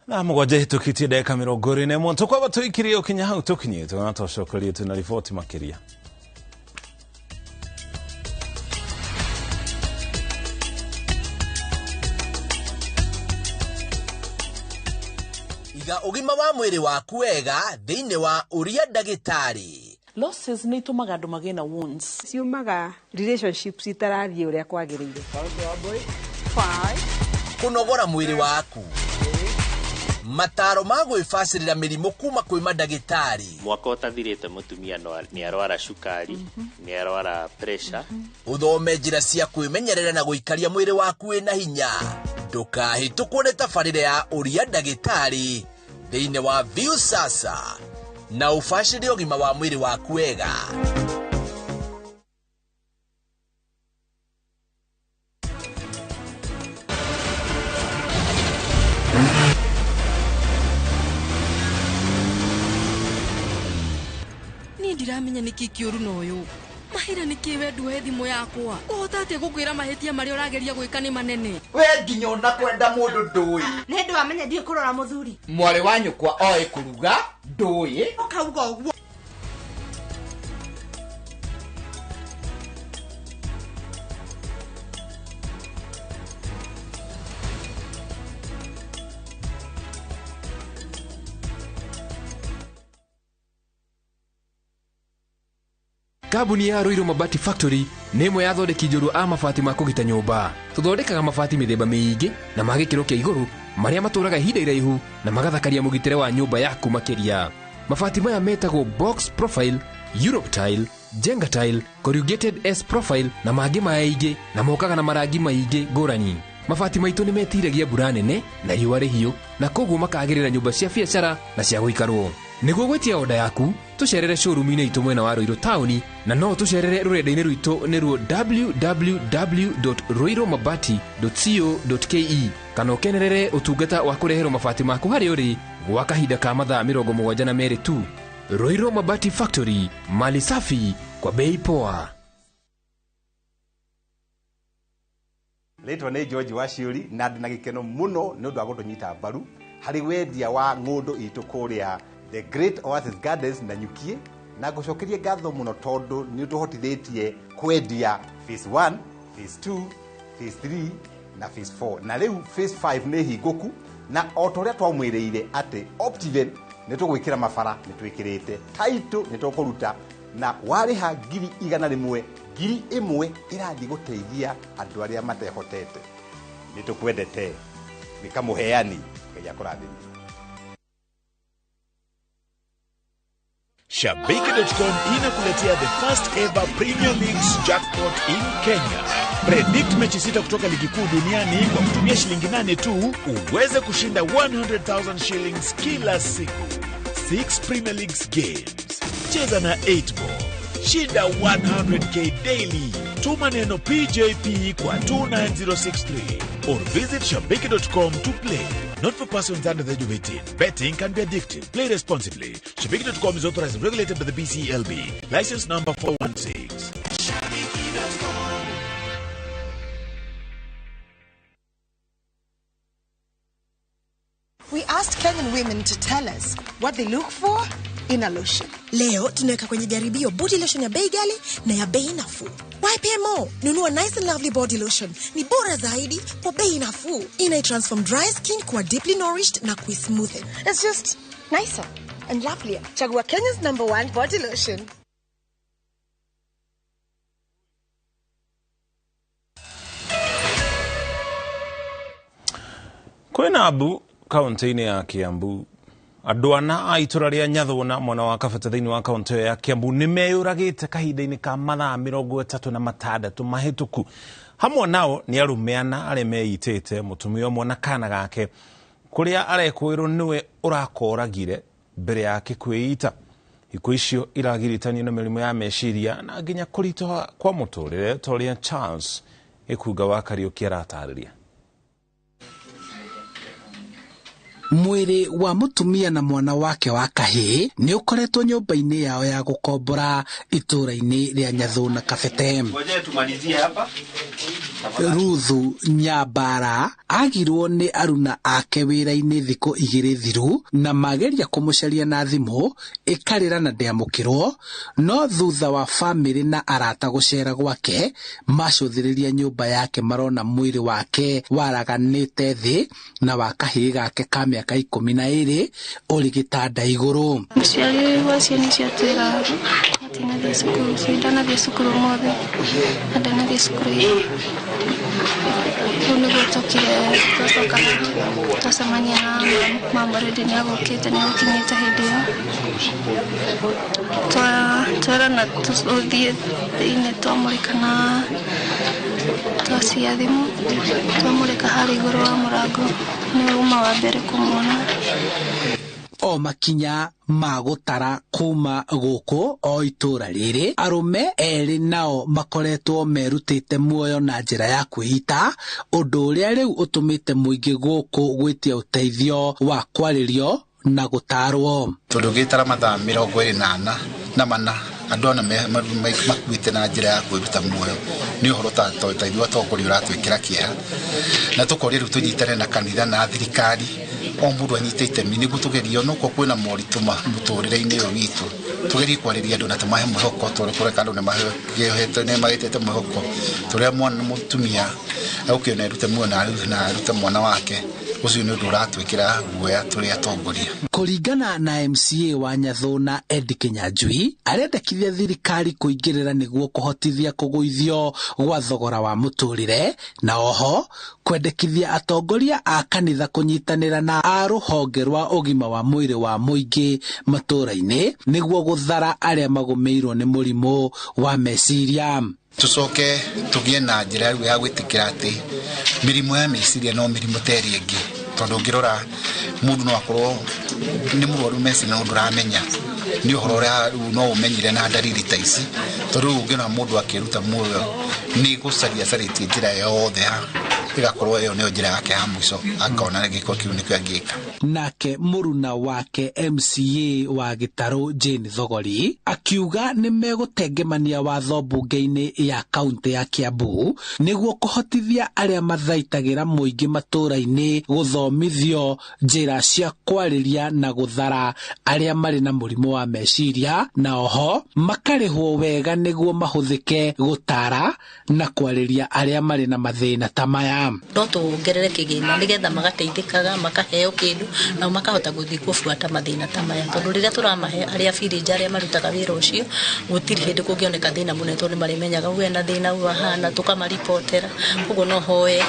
Na mgoje hitukitie dakika 21 tukwaba tuikirie ukinya hau tukinyite na twacokerie tuna riboti makiria. Iga ugima wa mwiri waku wega thiini wa uria ndagitari. Losses ni tumaga andu magena wounds. Ciumaga relationships itarathie uria kwagiriire. 5 kunogora mwiri waku. Mataro ma gwĩbacĩrĩra mĩrimũ kuma kwĩ mandagĩtarĩ. Mwaka ũtathirĩte mũtumia nĩ arwara cukari, nĩ arwara pressure. Uthome njĩra cia kwĩmenyerera na gũikaria mwĩrĩ waku wĩna hinya. Ndũkahĩtũkwo nĩ tabarĩra ya ũria ndagĩtarĩ thĩinĩ wa View Sasa na ũbacĩrĩre ũgima wa mwĩrĩ waku wega. Ndiramenya niki kiuru noyo. Mahira niki wendu he thimu yakwa. Uhota atia gukwira mahitia mari urageria gwika ni manene. We nginya ona kwenda mundu ndui. Ni ndu amenya ndie kurora muthuri. Mwari wa nyukwa oe kuruga ndui. Ukauga uguo. Kabuni ya Roiro Mabati Factory nĩ ĩmwe ya thondeki njũru a mabati ma kũgita nyũmba. Tũthondekaga mabati mĩthemba mĩingĩ na ma gĩkĩro kĩa igũrũ marĩa matũraga ihinda iraihu na magathakaria mũgitĩre wa nyũmba yaku makĩria. Mabati maya metagwo box profile, Europe tile, Jenga tile, corrugated S profile na mangĩ maingĩ na mokaga na marangi maingĩ ngũrani. Mabati maitũ nĩ metiragia mbura nene na riũa rĩhiũ na koguo makagĩrĩra nyũmba cia biacara na cia gũikarwo. Nĩguo gwetia oda yaku, tucerere showroom-inĩ itũ mwena wa Roiro Town na no tucerere rũrenda-inĩ rwitũ nĩruo www.roiromabati.co.ke kana ũkenerere ũtungata wa kũreherwo mabati maku harĩa ũrĩ gwa kahinda ka mathaa 72 tu. Roiro Mabati Factory, mali safi kwa bei poa. Letwa nĩ George Waciuri na ndĩ na gĩkeno mũno nĩ ũndũ wa gũtũnyita mbaru harĩ wendia wa ng'ũndũ itũ kũrĩa The Great Oasis Gardens na Nyukie na ngũcokerie ngatho mũno tondũ nĩ ũtũhotithĩtie kwendia phase 1, phase 2, phase 3 na phase 4 na rĩu phase 5 nĩ hingũku na o ta ũrĩa twamwĩrĩire atĩ Optiven nĩ tũgwĩkĩra mabara nĩ twĩkĩrĩte Title nĩ tũkũruta na warĩha 100,000 1,000 ĩrathiĩ gũteithia andũ arĩa matehotete. Nĩ tũkwendete nĩ kamũheani Ngai akũrathimie. Shabiki.com inakuletea the first ever Premier League's jackpot in Kenya. Predict mechi 6 kutoka ligi kuu duniani kwa kutumia shilingi 8 tu uweze kushinda 100,000 shillings kila siku. 6 Premier League's games. Cheza na 8 ball. Shinda 100k daily. Tuma neno PJP kwa 29063 or visit shabiki.com to play. Not for persons under the age of 18. Betting can be addictive. Play responsibly. Shabiki.com is authorized and regulated by the BCLB. License number 416. We asked Kenyan women to tell us what they look for in a lotion. Leo tunaweka kwenye jaribio body lotion ya bei ghali na ya bei nafuu. Why pay more? Nunua Nice and Lovely body lotion. Ni bora zaidi kwa bei nafuu. Inai-transform dry skin kuwa deeply nourished na kui-smoothen. It's just nicer and lovelier. Chagua Kenya's #1 body lotion. Kwena abu kaunti-inĩ ya Kiambu andũ ana a itũra rĩa Nyathũna mwena wa Kabete thĩinĩ wa kaunti ya Kiambu nĩ meyũragĩte kahinda-inĩ ka mathaa 36 mahĩtũku. Hamwe nao nĩ arũme ana arĩa meitĩte mũtumia ũmwe na kana gake kũrĩa arekwĩrwo nĩwe ũrakoragire mbere yake kwĩita. ikuũ icio iragiritania na mĩrimũ ya meciria na nginya kũritũha kwa mũtũrĩre toria Charles Ikuga wa Kariuki aratarĩria. Mwĩrĩ wa mutumia na mwana wake wa kahĩĩ nĩ ũkoretwo nyũmba-inĩ yao ya gũkombora itũũra-inĩ rĩa Nyathũna Kabete. Ruthu Nyambara agirwo nĩ aruna ake wĩra-inĩ thikũ 2 thiru na mageria kũmũcaria na thimũ ĩkarĩra na ndĩamũkĩrwo, no thutha wa famĩlĩ na arata gũcera gwake macũthĩrĩria nyũmba yake marona mwĩrĩ wake waraganĩte thĩ na wa kahĩĩ gake ka mĩaka 12 ũrĩ gĩtanda igũrũ. Mũciari wacio nĩcio twĩraga atinathiĩ cukuru, ndanathiĩ cukuru mothe, ndanathiĩ cukuru. Rĩu nĩguo tũkire tũcoka twacemania na mama rĩndĩ nĩagũkĩte nĩagũkinyĩte hĩndĩ ĩyo. Twarana tũthiĩ thĩinĩ twamũrĩka na twacia thimũ, twamũrĩka harĩ igũrũ wa mũrango, nĩ uma wa mbere kũmuona. O makinya magũtara kuma gũkũ o itũũra rĩrĩ, arũme erĩ nao makoretwo merutĩte muoyo na njĩra ya kwĩita, ũndũ ũrĩa rĩu ũtũmĩte mũingĩ gũkũ gwĩtia ũteithio wa kwarĩrio na gũtarwo. Tondũ gĩtara mathaa 24 na mana andũ ana makuĩte na njĩra ya kwĩruta muoyo nĩ ũhoro ta ithuĩ atongoria ũratwĩkĩra kĩeha, na tũkoria rĩu tũnyitane na kanitha na thirikari o mũndũ anyite itemi nĩguo tũgerie no kwĩna moritũ mũtũrĩre-inĩ ũyũ witũ, tũgerie kwarĩria andũ na tũmahe mwĩhoko tondũ kũreka andũ nĩ magĩtete mwĩhoko tũrĩa mwana mũtumia agũkĩona erute muoyo na arute mwana wake, ũcio nĩ ũndũ ũratwĩkĩra guoya tũrĩ atongoria. Kũringana na MCA wa Nyathũna Edi Kĩnyanjui, arendekithia thirikari kũingĩrĩra nĩguo kũhotithia kũgũithio gwa thogora wa mũtũrĩre, na oho kwendekithia atongoria a kanitha kũnyitanĩra na a rũhonge rwa ũgima wa mwĩrĩ wa mũingĩ matũũra-inĩ nĩguo gũthara arĩa magũmĩirwo nĩ mũrimũ wa meciria. Tucoke tũgĩe na njĩra ya gwĩtĩkĩra atĩ mĩrimũ ya meciria no mĩrimũ terĩ ĩngĩ, tondũ ũngĩrora mũndũ no akorwo nĩ mũrwaru meciria no ndũramenya, nĩ ũhoro ũrĩa no ũmenyire na ndariri ta ici, tondũ ũngĩona mũndũ akĩruta muoyo nĩ gũcaria carĩtie njĩra yothe ĩgakorwo ĩyo nĩyo njĩra yake ya mũico akona gĩko kĩu nĩkĩo angĩka. Nake mũruna wake MCA wa Gĩtarũ Jane Thogori akiuga nĩ megũtengemania watho mbunge-inĩ ya kaunti ya Kiambu nĩguo kũhotithia arĩa mathaitagĩra mũingĩ matũũra-inĩ gũthomithio njĩra cia kwarĩria na gũthara arĩa marĩ na mũrimũ wa meciria, na oho makarĩhwo wega nĩguo mahũthĩke gũtara na kwarĩria arĩa marĩ na mathĩna ta maya. No tuongerere kĩgĩna nĩgetha magateithĩkaga makaheo kĩndũ na makahota gũthiĩ kũbuata mathĩna ta maya, tondũ rĩrĩa tũramahe arĩa birinja arĩa marutaga wĩra ũcio gũtirĩ hĩndĩ kũngĩoneka thĩna mũnene, tondũ nĩmarĩmenyaga ũguo na thĩna ũyũ ahana tũkamaripotera. Koguo no hoe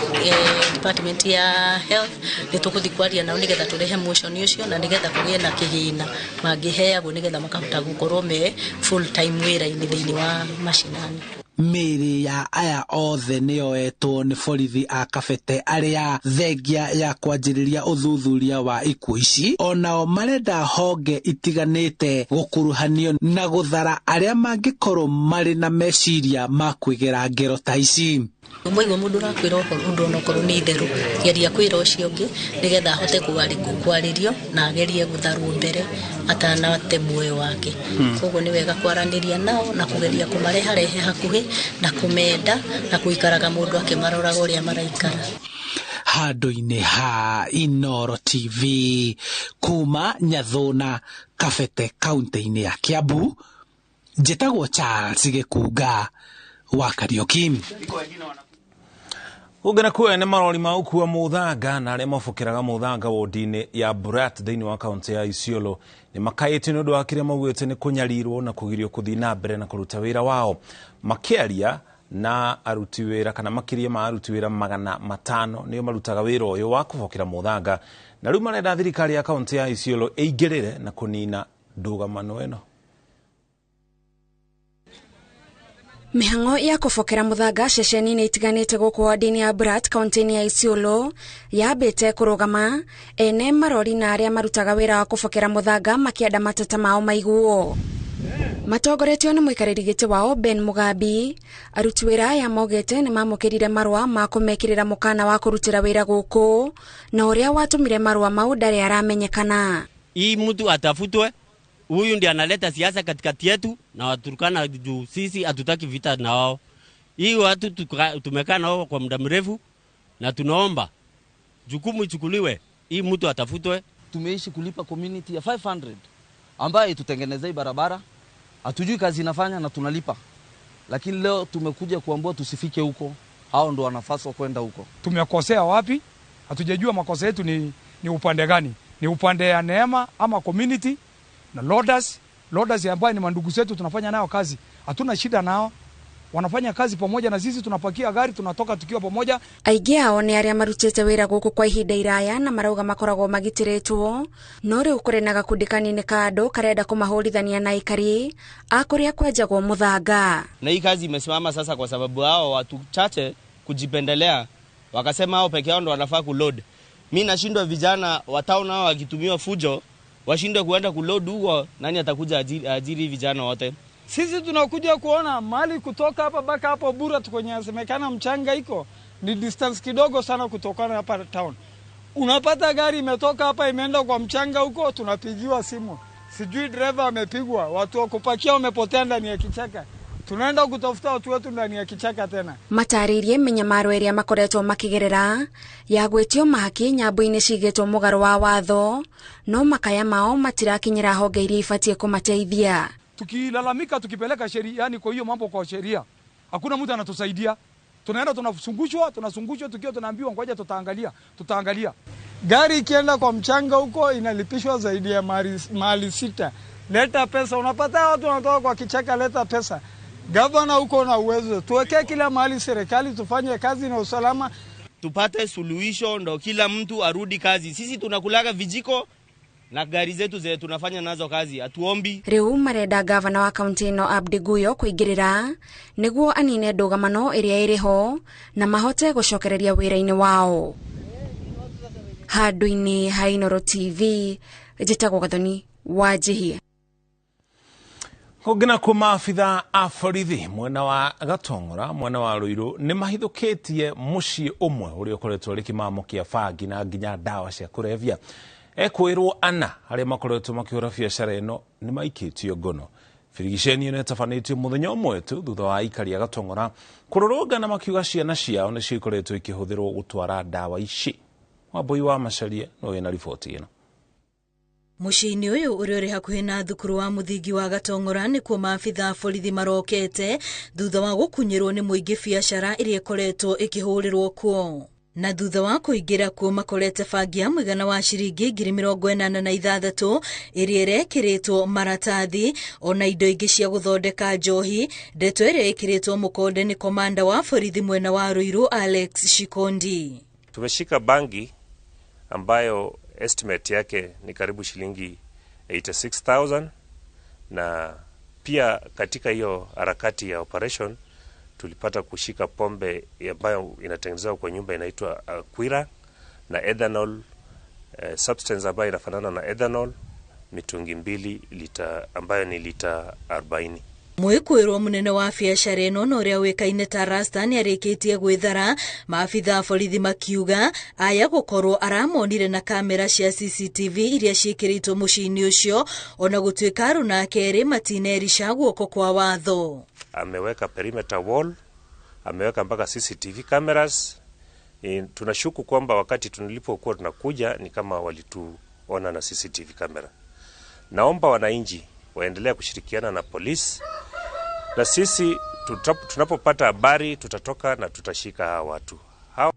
department ya health nĩ tũgũthiĩ kwaria nao nĩgetha tũrehe motion ũcio na nĩgetha kũgĩe na kĩgĩna mangĩheagwo nĩgetha makahota gũkorwo me full time wĩra-inĩ thĩinĩ wa mashinani. Mĩrĩ ya aya othe nĩyoetwo nĩ borithi a Kabete arĩa thengia ya kwanjĩrĩria ũthuthuria wa ikuũ ici onao marenda honge itiganĩte gũkuruhanio na gũthara arĩa mangĩkorwo marĩ na meciria ma kwĩgera ngero ta ici. Mwaigua mũndũ arakwĩra ũndũ onokorwo nĩ itherũ, geria kwĩra ũcio ũngĩ nĩgetha ahote kwarĩrio na agerie gũtharwo mbere atanate muoyo wake. Koguo nĩ wega kwaranĩria nao na kũgeria kũmareharehe hakuhĩ na kũmenda na gũikaraga mũndũ akĩmaroraga ũrĩa maraikara. Handũ-inĩ ha Inooro TV kuma Nyathũna Kabete kaunti-inĩ ya Kiambu, njĩtagwo Charles Gĩkunga wa Kariuki. Ugana kwene marori ma ukua muthanga na arĩa mabokeraga muthanga wodi-inĩ ya Brat thĩinĩ wa kaunti ya Isiolo nĩ makaĩte nĩ ũndũ wa kĩrĩa maugĩte nĩ kũnyarirwo na kũgirio kũthiĩ na mbere na kũruta wĩra wao, makĩaria na aruti wĩra kana makĩria ma aruti wĩra 500 nĩo marutaga wĩra ũyũ wa kũbokera muthanga, na rĩu marenda thirikari ya kaunti ya Isiolo ĩingĩrĩre na kũnina ndũgamano ĩno. Mĩhang'o ya kũbokera muthanga ceceni-inĩ itiganĩte gũkũ wodi-inĩ ya Brat kaunti-inĩ ya Isiolo yambĩte kũrũgama, ene marori na arĩa marutaga wĩra wa kũbokera muthanga makĩenda mateta mao maiguo. Matongoretio nĩ mũikarĩri gĩtĩ wao Ben Mugambi, aruti wĩra aya maugĩte nĩ mamũkĩrire marũa ma kũmekĩrĩra mũkana wa kũrutĩra wĩra gũkũ, na ũrĩa watũmire marũa mau ndarĩ aramenyekana. Hii mtu atafutwe, huyu ndiye analeta siasa katikati yetu na Waturkana juu sisi hatutaki vita na wao. Hii watu tumekaa nao kwa muda mrefu na tunaomba jukumu ichukuliwe, hii mtu atafutwe. Tumeishi kulipa community ya 500 ambaye tutengenezei barabara, hatujui kazi inafanya na tunalipa. Lakini leo tumekuja kuambua tusifike huko, hao ndo wanafaswa kwenda huko. Tumekosea wapi? Hatujajua makosa yetu ni upande gani? Ni upande ya Neema ama community na Loaders ambaye ni mandugu zetu tunafanya nao kazi. Hatuna shida nao. Wanafanya kazi pamoja na sisi, tunapakia gari tunatoka tukiwa pamoja. Aingĩ ao nĩ arĩa marutĩte wĩra gũkũ kwa ihinda iraya na marauga makoragwo magitĩrĩtwo, no rĩu kũrĩ na gakundi kanini ka andũ karenda kũmahũrithania na aikari a kũrĩa kwenjagwo mũthanga. Na hii kazi imesimama sasa kwa sababu hao watu chache kujipendelea wakasema hao peke yao ndo wanafaa kuload. Mimi nashindwa vijana wa town hao wakitumiwa fujo washindwe kuenda kuload huko, nani atakuja ajiri vijana wote? Sisi tunakuja kuona mali kutoka hapa baka hapo Bura kwenye semekana mchanga iko ni distance kidogo sana kutokana hapa town. Unapata gari imetoka hapa imeenda kwa mchanga huko, tunapigiwa simu. Sijui driver amepigwa, watu wa kupakia wamepotea ndani ya kichaka. Tunaenda kutafuta watu wetu ndani ya kichaka tena. Mataririe menyamaro ĩrĩa makoretwo makĩgerera ya gwĩtio mahaki nyambo-inĩ cigĩtwo mũgarũ wa watho, no makaya mao matirakinyĩra honge iria ibatie kũmateithia. Tukilalamika tukipeleka sheria, yani kwa hiyo mambo kwa sheria, hakuna mtu anatusaidia. Tunaenda tunazungushwa tukiwa tunaambiwa ngoja tutaangalia. Gari ikienda kwa mchanga huko inalipishwa zaidi ya mali 6. Leta pesa, unapata watu wanatoka kwa kichaka, leta pesa. Gavana huko na uwezo, tuweke kila mahali serikali tufanye kazi na usalama. Tupate suluhisho ndo kila mtu arudi kazi. Sisi tunakulaga vijiko na gari zetu tunafanya nazo kazi, atuombi. Rĩu marenda gavana wa kaunti ĩno Abdi Guyo kũingĩrĩra nĩguo anine ndũgamano ĩrĩa ĩrĩ ho na mahote gũcokereria wĩra-inĩ wao. Handũ-inĩ ha Inooro TV, njĩtagwo Gathoni wa Njihia. Kũngĩna kuma abitha a borithi mwena wa Gatongora, mwena wa Ruiru, nĩ mahithũkĩtie mũciĩ ũmwe ũrĩa ũkoretwo rĩkĩmamũkia bangi na nginya ndawa cia kũrebia. Ekwĩrwo ana arĩa makoretwo makĩhũra biacara ĩno nĩ maikĩtio ngono. Birigiceni ĩno ĩtabanĩtio mũthenya ũmwe tu thutha wa aikari a Gatongora kũrũrũngana makiuga ciana ciao nĩcio ikoretwo ikĩhũthĩrwo gũtwara ndawa ici. Wambui wa Macharia no wĩna riboti ĩno. Mũciĩ-inĩ ũyũ ũrĩa ũrĩ hakuhĩ na thukuru wa mũthingi wa Gatongora nĩkuo maabitha a borithi marokete thutha wa gũkunyĩrwo nĩ mũingĩ biacara ĩrĩa ĩkoretwo ĩkĩhũrĩrwo kuo. Na thutha wa kũingĩra kuo makorete bangi ya mũigana wa ciringi 86,000 ĩrĩa ĩrekĩrĩtwo maratathi ona indo ingĩ cia gũthondeka njohi. Ndeto ĩrĩa ĩkĩrĩtwo mũkonde nĩ komanda wa borithi mwena wa Ruiru Alex Shikondi. Tumeshika bangi ambayo estimate yake ni karibu shilingi 86,000, na pia katika hiyo harakati ya operation tulipata kushika pombe ambayo inatengenezewa kwa nyumba inaitwa Quira na ethanol, substance ambayo inafanana na ethanol, mitungi 2 lita ambayo ni lita 40. Mwĩkwĩrwo mũnene wa biacara ĩno na ũrĩa wĩkaine ta Rasta nĩ arĩkĩtie gwĩthara, maabitha a borithi makiuga aya gũkorwo aramonire na kamera cia CCTV iria ciĩkĩrĩtwo mũciĩ-inĩ ũcio, ona gũtuĩka rũna kerĩ matinerisha guoko kwa watho. Ameweka perimeter wall, ameweka mpaka CCTV cameras. Tunashuku kwamba wakati tulipokuwa tunakuja ni kama walituona na CCTV camera. Naomba wananchi waendelea kushirikiana na polisi, na sisi tunapopata habari tutatoka na tutashika hawa watu.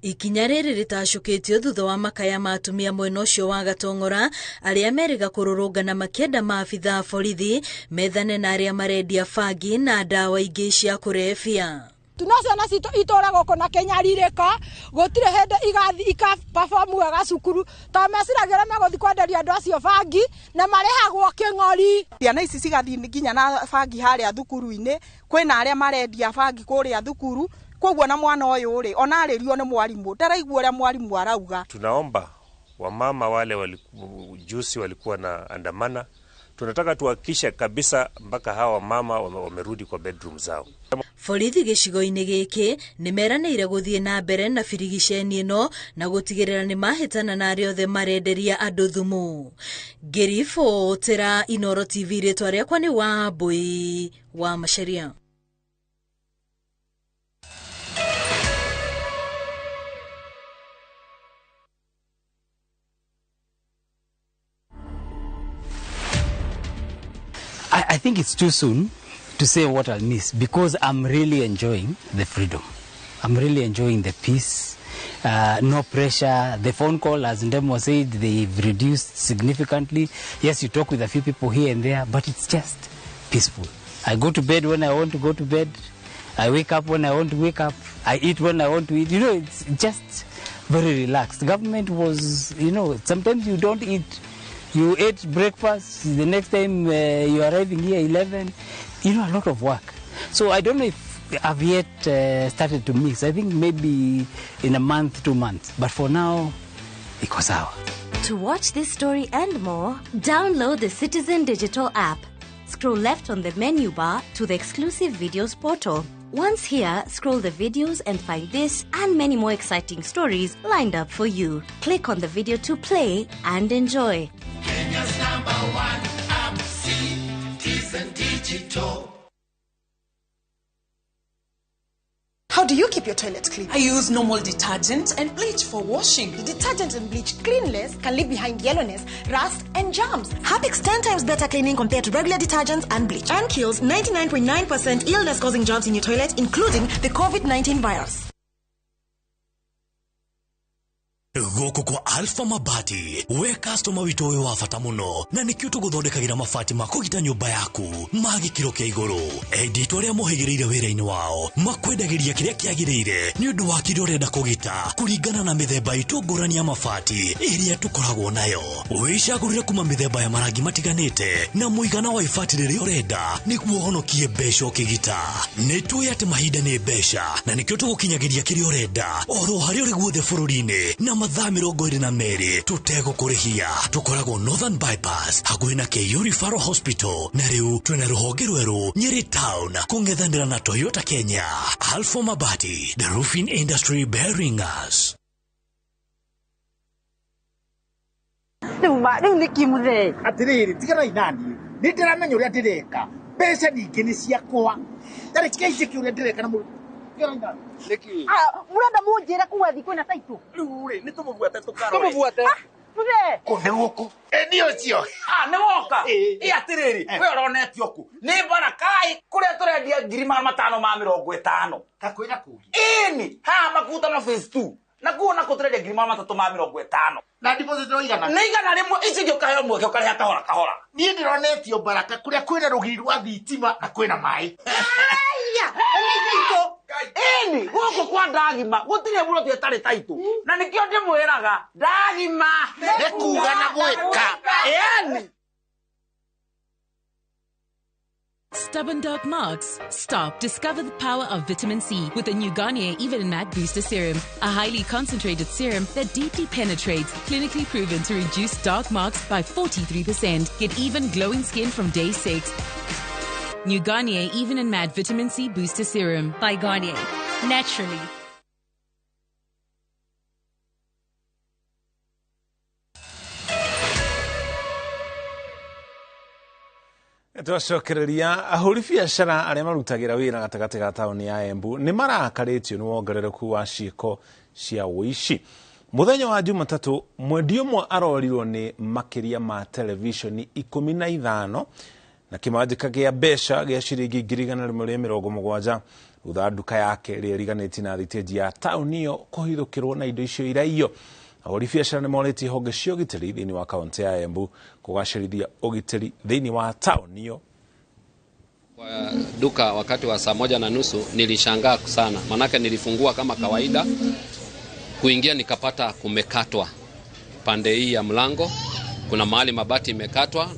Ikinya rĩrĩ rĩtacũkĩtio thutha wa makaya ma atumia mwena ũcio wa Gatongora arĩa meriga kũrũrũngana makĩenda maabitha a borithi methane na arĩa marendia bangi na ndawa ingĩ cia kũrebia. Tunasana itoragwo kona Kenya rireka gutire hende igathi ika-perform wega cukuru ta mesiragira megothi kwenderia andu acio bangi na marehagwo kĩng'ori. Ciana ici cigathi nginya na bangi harĩa thukuru-inĩ, kwĩna arĩa marendia bangi kũrĩa thukuru, koguo na mwana ũyũ rĩ ona arĩrio nĩ mwarimu ndaraigua ũrĩa mwarimu arauga. Tunaomba wamama wale juzi walikuwa na andamana, tunataka tuhakikishe kabisa mpaka hawa mama wamerudi kwa bedroom zao. Borithi gĩcigo-inĩ gĩkĩ nĩmeranĩire gũthiĩ na mbere na birigiceni ĩno na gũtigĩrĩra nĩmahĩtana na arĩa othe marenderia andũ thumu. Ngĩribotera Inooro TV, rĩtwa rĩakwa nĩ Wambui wa Macharia. I think it's too soon to say what I'll miss, because I'm really enjoying the freedom. I'm really enjoying the peace. No pressure. The phone call, as Ndemo said, they've reduced significantly. Yes, you talk with a few people here and there, but it's just peaceful. I go to bed when I want to go to bed. I wake up when I want to wake up. I eat when I want to eat. You know, it's just very relaxed. Government was, you know, sometimes you don't eat. You ate breakfast, the next time you're arriving here 11, you know, a lot of work. So I don't know if I've yet started to mix. I think maybe in a month, 2 months. But for now, iko sawa. To watch this story and more, download the Citizen Digital app. Scroll left on the menu bar to the exclusive videos portal. Once here, scroll the videos and find this and many more exciting stories lined up for you. Click on the video to play and enjoy. Kenya's #1 app, Citizen Digital. How do you keep your toilets clean? I use normal detergent and bleach for washing. The detergent and bleach cleanless can leave behind yellowness, rust, and germs. Harpic's 10 times better cleaning compared to regular detergents and bleach, and kills 99.9% illness-causing germs in your toilet, including the COVID-19 virus. Goko kwa Alpha Mabati, we customer wito we wafata muno, na nikio tuguthondekagira mabati makugita nyumba yaku magikiro kia iguru. Editwo ria muhigireire wira-ini wao makwendagiria kiria kiagirire ni undu wa kiria urenda kugita kuringana na mithemba itu ngurani ya mabati iria tukoragwo nayo. Wicagurire kuma mithemba ya marangi matiganite na muigana wa ibati riria urenda niguo honokie mbeca ukigita. Nitui ati mahinda ni mbeca, na nikio tugukinyagiria kiria urenda oro haria uri guothe bururi-ini na mathaa 22 tutego kurihia. Tukoragwo Northern Bypass hakuhi na Keio Referral Hospital, na riu twina ruhonge rweru Nyeri Town kungethanira na Toyota Kenya. Alpha Mabati, the roofing industry bearing us. Riu ni kimuthe atiriri tigana inani nindiramenya uria ndireka mbeca ningi ni ciakwa tariki iciki uria ndireka na murenda munjire kuwa thiku na taitu riu ri ni tumubuate tukaro tuge kunde guku ni ucio ni woka atiriri we uronetio ku ni barakai kuria turendia 550 takwira kugi ini ha makuta na phase 2 na kuona kuturendia 350 na deposit oigana ni igana rimwe ici ndio kaheo mweke ukariha kahora ni ndironetio baraka kuria kwina rugiri rwa thitima na kwina mai aya nikito ini goko kwa ndagima gutire buro thietari taitu na nikio ndimwiraga ndagima nekuga na gwika yani. Stubborn dark marks? Stop. Discover the power of vitamin C with the new Garnier Even and Matte Booster Serum, a highly concentrated serum that deeply penetrates, clinically proven to reduce dark marks by 43%. Get even glowing skin from day 6. New Garnier Even and Matte Vitamin C Booster Serum by Garnier. Naturally. Twacokereria ahuri biacara aria marutagira wira gatagati ga tauni ya Embu ni marakaritio ni wongerereku wa ciiko cia wici. Muthenya wa Jumatatu mwendia umwe arorirwo ni makiria ma televisioni 15 na kimanjika gia mbeca gia ciringi 170 thutha nduka yake ria riganiti na thiteji ya tauni iyo kuhithukirwo na indo icio iraio. Ahuri biacara ni moreti honge cia ugitiri thiini wa kaunti ya Embu kugacirithia ugitiri thiini wa tauni iyo. Kwa duka wakati wa 1:30 nilishangaa sana, manake nilifungua kama kawaida, kuingia nikapata kumekatwa pande hii ya mlango. Kuna mahali mabati imekatwa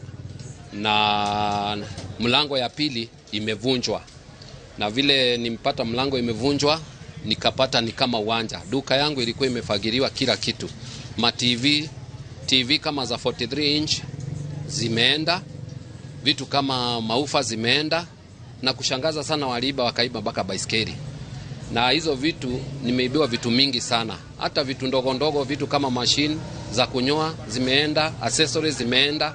na mlango ya pili imevunjwa, na vile nimpata mlango imevunjwa nikapata ni kama uwanja. Duka yangu ilikuwa imefagiliwa kila kitu, ma TV kama za 43 inch zimeenda, vitu kama maufa zimeenda, na kushangaza sana waliiba wakaiba mpaka baiskeli. Na hizo vitu nimeibiwa vitu mingi sana. Hata vitu ndogo ndogo, vitu kama machine za kunyoa zimeenda, accessories zimeenda,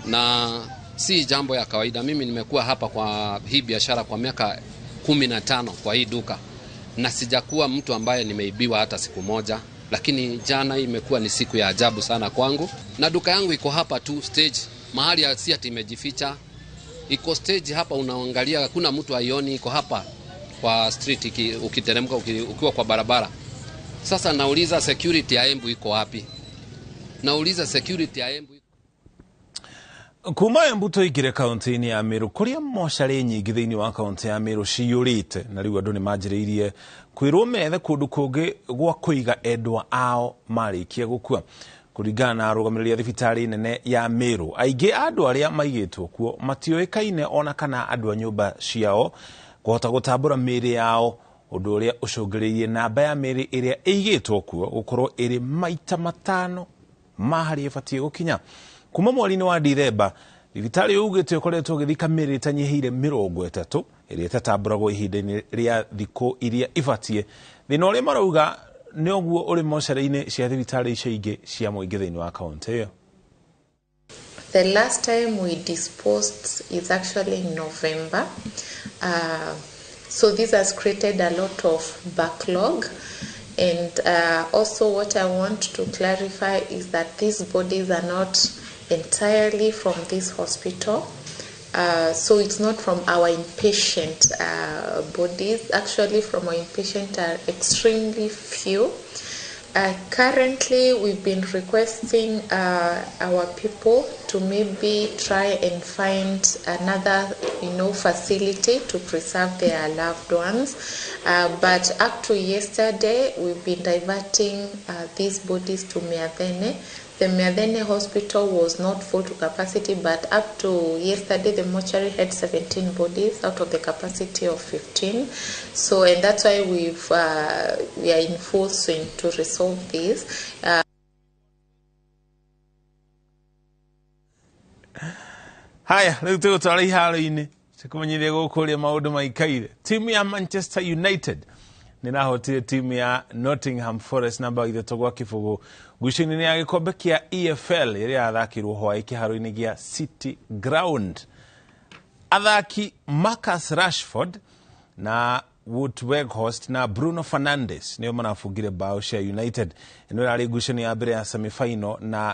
na si jambo ya kawaida. Mimi nimekuwa hapa kwa hii biashara kwa miaka 15 kwa hii duka, na sijakuwa mtu ambaye nimeibiwa hata siku moja. Lakini jana imekuwa ni siku ya ajabu sana kwangu. Na duka yangu iko hapa tu stage, mahali ya si ati imejificha. Iko stage hapa, unaangalia kuna mtu aioni, iko hapa kwa street ukiteremka ukiwa kwa barabara. Sasa nauliza security ya Embu iko wapi? Nauliza security ya Embu. Kuma Embu toigire kaunti-ini ya Meru kuria mocarĩ nyingĩ thĩinĩ wa kaunti ya Meru ciyũrĩte, na rĩu andũ nĩ manjĩrĩirie kwĩrwo methe kũndũ kũngĩ gwa kũiga endwa ao marĩkia gũkua. Kũringana na arũgamĩrĩri a thibitarĩ nene ya Meru, aingĩ andũ arĩa maigĩtwo kuo matiũĩkaine ona kana andũ a nyũmba ciao kũhota gũtambũra mĩĩrĩ yao, ũndũ ũrĩa ũcũngĩrĩirie namba ya mĩĩrĩ ĩrĩa ĩigĩtwo kuo gũkorwo ĩrĩ maita 5 ma harĩa ĩbatiĩ gũkinya. Kuma mweri-inĩ wa Dithemba, thibitarĩ ugĩte ũkoretwo ũgĩthika mĩĩrĩ ĩtanyihĩire 30 ĩrĩa ĩtatambũragwo ihinda-inĩ rĩa thikũ iria ibatiĩ. Thĩna ũrĩa marauga nĩ ũguo ũrĩ mocarĩ-inĩ cia thibitarĩ icio ingĩ cia mũingĩ thĩinĩ wa kaunti ĩyo. The last time we disposed is actually in November. So this has created a lot of backlog. And also what I want to clarify is that these bodies are not entirely from this hospital. So it's not from our inpatient bodies. Actually, from our inpatient are extremely few. Currently, we've been requesting our people to maybe try and find another, facility to preserve their loved ones. But up to yesterday, we've been diverting these bodies to Miadhene. The Miadhene hospital was not full to capacity, but up to yesterday, the mortuary had 17 bodies out of the capacity of 15. So, and that's why we are in full swing to resolve this. Haya, rĩu tũgũtwara iharo-inĩ tũkũmenyithie gũkũ ũrĩa maũndũ maikaire. Timu ya Manchester United nĩrahotire timu ya Nottingham Forest namba 3 gwa kĩbũgũ ngucanio-inĩ ya gĩkombe kĩa EFL ĩrĩa yathakirwo hwaĩ kĩharo-inĩ gĩa City Ground. Athaki Marcus Rashford na Wout Weghorst na Bruno Fernandes nĩo marabungire bao cia United. Ĩno yarĩ ngucanio ya mbere ya semi-final na